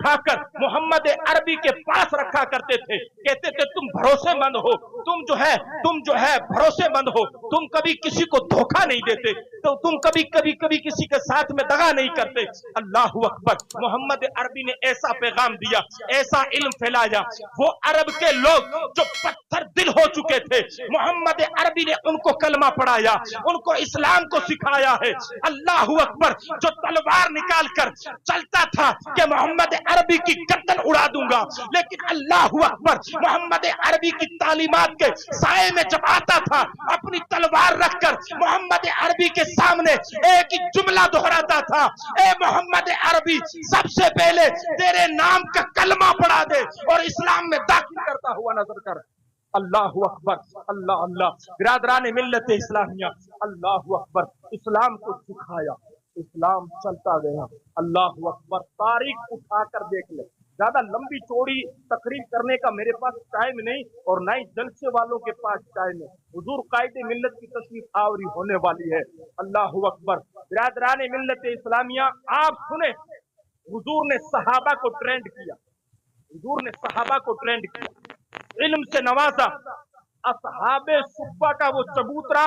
उठा कर मोहम्मद अरबी के पास रखा करते थे। कहते थे तुम भरोसेमंद हो, तुम जो है भरोसेमंद हो, तुम कभी किसी को धोखा नहीं देते, तो तुम कभी किसी के साथ में दगा नहीं करते। अल्लाह अकबर। मोहम्मद अरबी ने ऐसा पैगाम दिया, ऐसा इल्म फैलाया। वो अरब के लोग जो पत्थर दिल हो चुके थे, मोहम्मद अरबी ने उनको कलमा पढ़ाया, उनको इस्लाम को सिखाया है। अल्लाह अकबर। जो तलवार निकाल कर चलता था कि मोहम्मद अरबी की गर्दन उड़ा दूंगा, लेकिन अल्लाह अकबर, मोहम्मद अरबी की तालीमात के साए में जब आता था, अपनी तलवार रखकर मोहम्मद अरबी के सामने एक ही जुमला दोहराता था, ए मोहम्मद अरबी, सबसे पहले तेरे नाम का कलमा पढ़ा दे और इस्लाम में दाखिल करता हुआ नजर कर। अल्लाह अकबर, अल्लाह अल्लाह। बिरादरान मिल्लत इस्लामिया, अल्लाह अकबर। इस्लाम को सिखाया, इस्लाम चलता गया। अल्लाह अकबर। तारीख उठाकर देख ले, ज्यादा लंबी चौड़ी तकरीर करने का मेरे पास टाइम नहीं और ना ही जलसे वालों के पास टाइम है। हुजूर कायदे मिल्लत की तशरीफ आवरी होने वाली है। अल्लाह अकबर। बिरादरान मिल्लत इस्लामिया, आप सुने, हुजूर ने सहाबा को ट्रेंड किया, हुजूर ने सहाबा को ट्रेंड किया, इल्म से नवाजा। असहाबे सुब्बा का वो चबूतरा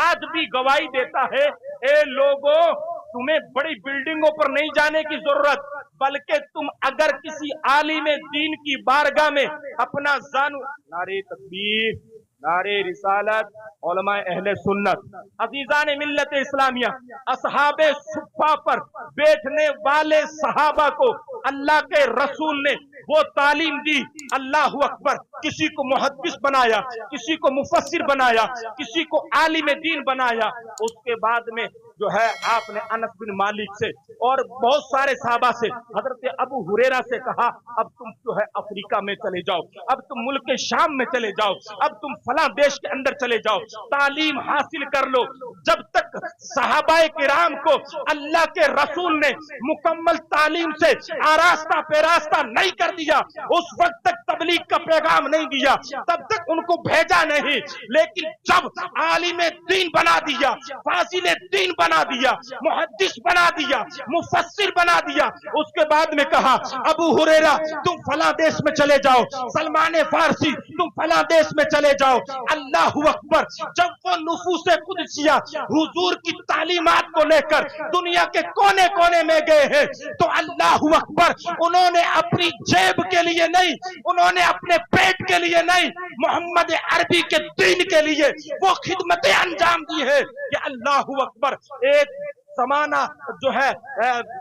आज भी गवाही देता है, ए लोगों, तुम्हें बड़ी बिल्डिंगों पर नहीं जाने की जरूरत, बल्कि तुम अगर किसी आलिम दीन की बारगाह में अपना जानू, नारे तकबीर, नारे रिसालत, उलमा अहले सुन्नत। अजीजान मिल्लत इस्लामिया, असहाबे सुफ़ा पर बैठने वाले सहाबा को अल्लाह के रसूल ने वो तालीम दी। अल्लाह अकबर। किसी को मुहद्दिस बनाया, किसी को मुफस्सिर बनाया, किसी को आलिम दीन बनाया। उसके बाद में जो है आपने अनस बिन मालिक से और बहुत सारे सहाबा से, हजरत अबू हुरैरा से कहा, अब तुम जो है अफ्रीका में चले जाओ, अब तुम मुल्क शाम में चले जाओ, अब तुम फला देश के अंदर चले जाओ, तालीम हासिल कर लो। जब तक सहाबाए किराम को अल्लाह के रसूल ने मुकम्मल तालीम से आरास्ता पेरास्ता नहीं कर दिया, उस वक्त तक तबलीग का पैगाम नहीं दिया, तब तक उनको भेजा नहीं। लेकिन जब आलिम दीन बना दिया, फासिल दीन बना दिया, मुहद्दिस बना दिया, मुफस्सिर बना दिया, उसके बाद में कहा, अबू हुरैरा तुम फला देश में चले जाओ, सलमान फारसी तुम फला देश में चले जाओ। अल्लाह अकबर। जब वो नुफूसे कुदसिया हुजूर की तालीमात को लेकर दुनिया के कोने कोने में गए हैं, तो अल्लाह अकबर, उन्होंने अपनी जेब के लिए नहीं, उन्होंने अपने पेट के लिए नहीं, मोहम्मद अरबी के दीन के लिए वो खिदमतें अंजाम दी है कि अल्लाह अकबर। एक जमाना जो है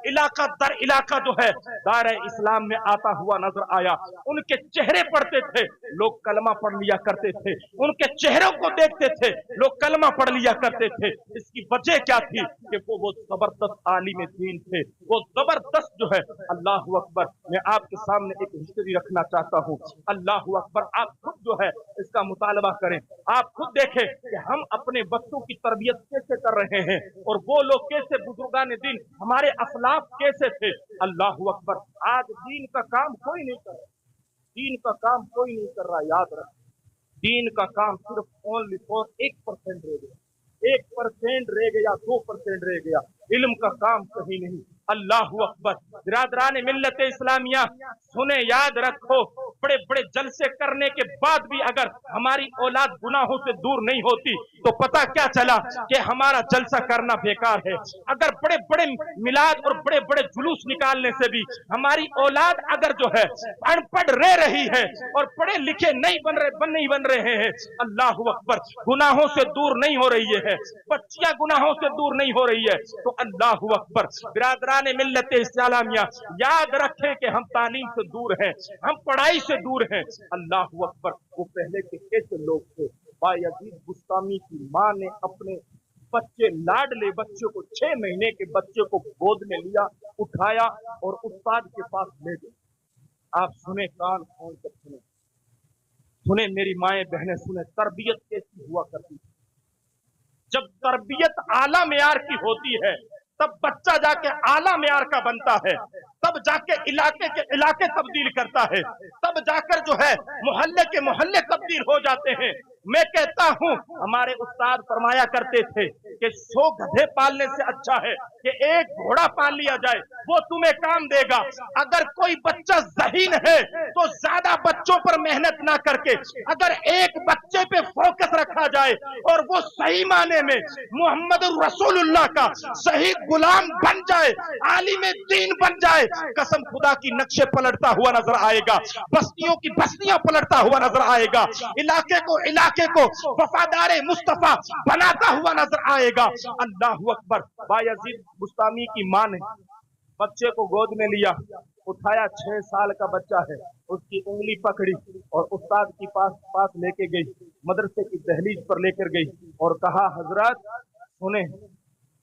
इलाका दर इलाका जो है दायरे इस्लाम में आता हुआ नजर आया। उनके चेहरे पढ़ते थे, लोग कलमा पढ़ लिया करते थे, उनके चेहरों को देखते थे, लोग कलमा पढ़ लिया करते थे। इसकी वजह क्या थी कि वो जबरदस्त आलिम दीन थे, वो जबरदस्त जो है। अल्लाह अकबर। मैं आपके सामने एक हिस्ट्री रखना चाहता हूँ। अल्लाह अकबर। आप खुद जो है इसका मुतालबा करें, आप खुद देखें कि हम अपने बच्चों की तरबियत कैसे कर रहे हैं और वो लोग कैसे, बुजुर्गान दीन हमारे असलाफ कैसे थे। अल्लाह अकबर। आज दीन का काम कोई नहीं कर रहा, दीन का काम कोई नहीं कर रहा। याद रख, दीन का काम सिर्फ ओनली फॉर 1% रह गया, 1% रह गया, 2% रह गया। इल्म का काम कहीं नहीं। अल्लाह अकबर। बिरादरान मिल्लत इस्लामिया, सुने, याद रखो, बड़े बड़े जलसे करने के बाद भी अगर हमारी औलाद गुनाहों से दूर नहीं होती तो पता क्या चला कि हमारा जलसा करना बेकार है। अगर बड़े बड़े मिलाद और बड़े बड़े जुलूस निकालने से भी हमारी औलाद अगर जो है अनपढ़ रह रही है और पढ़े लिखे नहीं बन रहे हैं, अल्लाह अकबर, गुनाहों से दूर नहीं हो रही है, बच्चियां गुनाहों से दूर नहीं हो रही है, तो अल्लाह अकबर। बिरादरान मिल्लत इस्लामिया, याद रखें कि हम तालीम से दूर हैं, हम पढ़ाई से दूर हैं। अल्लाह अकबर। वो पहले के कैसे लोग थे। बायजीद बुस्तामी की माँ ने अपने बच्चे, लाडले बच्चे को, 6 महीने के बच्चे को गोद में लिया, उठाया और उस्ताद के पास ले गए। आप सुने, कान खोल कर सुने, सुने मेरी माएं बहनें, सुने तरबियत कैसी हुआ करती। जब तरबियत आला मेयार की होती है तब बच्चा जाके आला मेयार का बनता है, तब जाके इलाके के इलाके तब्दील करता है, तब जाकर जो है मोहल्ले के मोहल्ले तब्दील हो जाते हैं। मैं कहता हूं, हमारे उस्ताद फरमाया करते थे कि 100 गधे पालने से अच्छा है कि एक घोड़ा पाल लिया जाए, वो तुम्हें काम देगा। अगर कोई बच्चा ज़हीन है तो ज्यादा बच्चों पर मेहनत ना करके अगर एक बच्चे पे फोकस रखा जाए और वो सही माने में मोहम्मद रसूलुल्लाह का सही गुलाम बन जाए, आलिम दीन बन जाए, कसम खुदा की नक्शे पलटता हुआ नजर आएगा, बस्तियों की बस्तियां पलटता हुआ नजर आएगा, इलाके को वफादार मुस्तफा बनाता हुआ नजर आएगा। अल्लाहु अकबर। बायजीद बुस्तामी की मां ने बच्चे को गोद में लिया, उठाया, 6 साल का बच्चा है, उसकी उंगली पकड़ी और उस्ताद की पास लेके गई, मदरसे की दहलीज पर लेकर गई और कहा, हजरत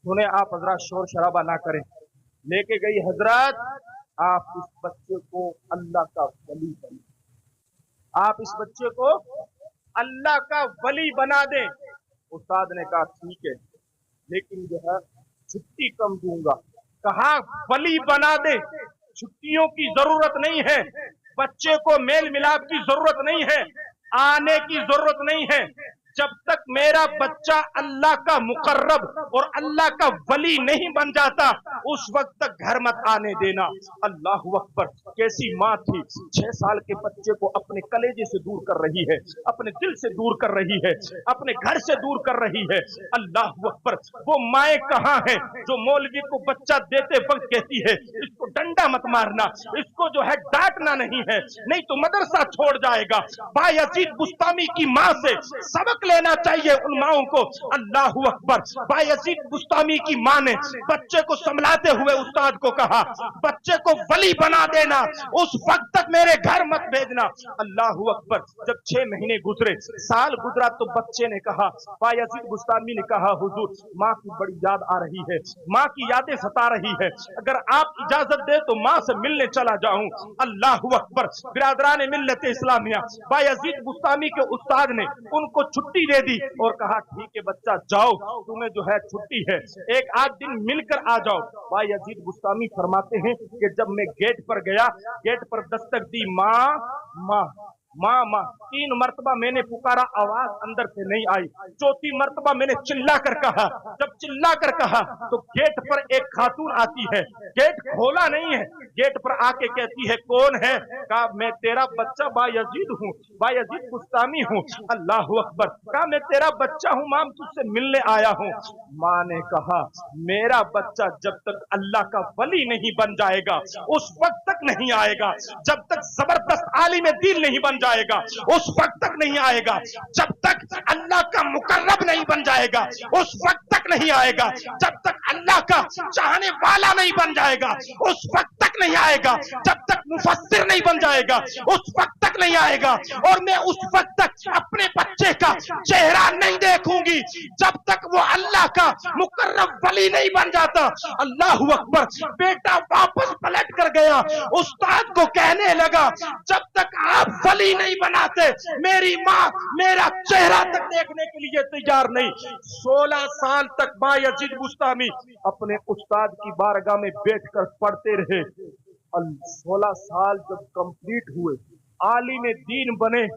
सुने आप हजरत, शोर शराबा ना करें। लेके गई, हजरत आप इस बच्चे को अल्लाह का वली बना, आप इस बच्चे को अल्लाह का वली बना दें। उस्ताद ने कहा ठीक है, लेकिन जो है छुट्टी कम दूंगा। कहा वली बना दे, छुट्टियों की जरूरत नहीं है, बच्चे को मेल मिलाप की जरूरत नहीं है, आने की जरूरत नहीं है। जब तक मेरा बच्चा अल्लाह का मुकर्रब और अल्लाह का वली नहीं बन जाता, उस वक्त तक घर मत आने देना। अल्लाह अकबर। कैसी माँ थी, 6 साल के बच्चे को अपने कलेजे से दूर कर रही है, अपने दिल से दूर कर रही है, अपने घर से दूर कर रही है। अल्लाह अकबर। वो माएँ कहाँ हैं जो मौलवी को बच्चा देते वक्त कहती है इसको डंडा मत मारना, इसको जो है डांटना नहीं है, नहीं तो मदरसा छोड़ जाएगा। बायजीद बुस्तामी की माँ से सबक लेना चाहिए उन माओं को। अल्लाह अकबर। बायजीद बुस्तामी की मां ने बच्चे को संभलाते हुए उस्ताद को कहा, बच्चे को वली बना देना, उस वक्त तक मेरे घर मत भेजना। अल्लाह अकबर। जब 6 महीने गुजरे, साल गुजरा, तो बच्चे ने कहा, बायजीद बुस्तामी ने कहा, हुजूर माँ की बड़ी याद आ रही है, माँ की यादें सता रही है, अगर आप इजाजत दे तो माँ से मिलने चला जाऊं। अल्लाह अकबर। बिरादरान मिल्लत इस्लामिया, बायजीद बुस्तामी के उस्ताद ने उनको छुट्टी दे दी और कहा ठीक है बच्चा, जाओ, तुम्हें जो है छुट्टी है, एक आध दिन मिलकर आ जाओ। बायजीद बुस्तामी फरमाते हैं कि जब मैं गेट पर गया, गेट पर दस्तक दी, माँ 3 मर्तबा मैंने पुकारा, आवाज अंदर से नहीं आई। 4थी मर्तबा मैंने चिल्ला कर कहा, जब चिल्ला कर कहा तो गेट पर एक खातून आती है, गेट खोला नहीं है, गेट पर आके कहती है कौन है? कहा मैं तेरा बच्चा बायजीद हूँ, बायजीद बुस्तामी हूँ। अल्लाह अकबर। कहा मैं तेरा बच्चा हूँ मां, तुझसे मिलने आया हूँ। माँ ने कहा मेरा बच्चा जब तक अल्लाह का वली नहीं बन जाएगा उस वक्त तक नहीं आएगा, जब तक जबरदस्त आलिम दीन नहीं बन जाएगा उस वक्त तक नहीं आएगा, जब तक अल्लाह का मुकर्रब नहीं बन जाएगा उस वक्त तक नहीं आएगा, जब तक अल्लाह का चाहने वाला नहीं बन जाएगा उस वक्त तक नहीं आएगा, जब तक मुफस्सिर नहीं बन जाएगा उस वक्त तक नहीं आएगा। और मैं उस वक्त तक अपने बच्चे का चेहरा नहीं देखूंगी जब तक वो अल्लाह का मुकर्रब वली नहीं बन जाता। अल्लाह अकबर। बेटा वापस पलट कर गया, उस्ताद को कहने लगा जब तक आप वली नहीं बनाते मेरी माँ मेरा चेहरा तक देखने के लिए तैयार नहीं। 16 साल तक बायजीद बुस्तामी अपने उस्ताद की बारगाह में बैठकर पढ़ते रहे। 16 साल जब कंप्लीट हुए, आलिम दीन बने,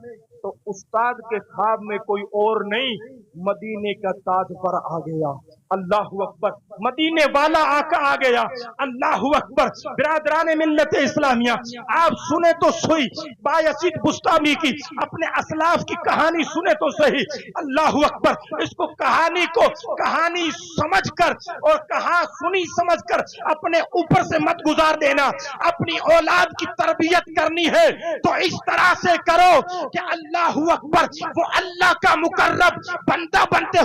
तो उस्ताद के ख्वाब में कोई और नहीं, मदीने का ताज पर आ गया। अल्लाह अकबर। मदीने वाला आका आ गया। अल्लाह अकबर। बिरादरान मिल्लत इस्लामिया, आप सुने तो सही बायजीद बुस्तामी की अपने असलाफ की कहानी सुने तो सही। अल्लाह अकबर। इसको कहानी समझकर और सुनी समझकर अपने ऊपर से मत गुजार देना। अपनी औलाद की तरबियत करनी है तो इस तरह से करो कि अल्लाह अकबर वो अल्लाह का मुकर्रब बंदा बनते